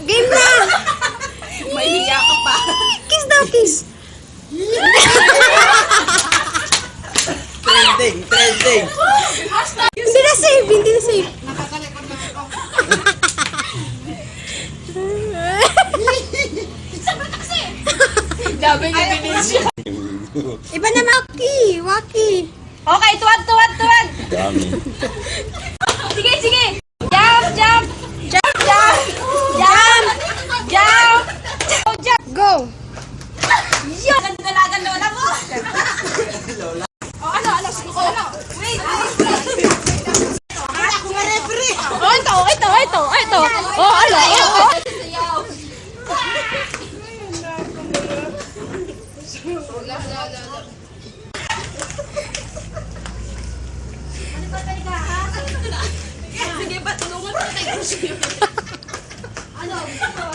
Game na! Mahihiya ka pa. Kiss daw, kiss. Trending, trending. Hindi na save, hindi na save. Dabi niya binisyo. Iba na Waki, Waki. Okay, tuwad, tuwad, tuwad. Dami. Sige, sige. Jump, jump. Jump, Jump. Jump. Jump. Jump. go. Yo! Ganda-ganda lola mo. Oh, ano? Wait. Oh, ito. Oh, ano? Sige ba, tulungan ko tayo. Ano?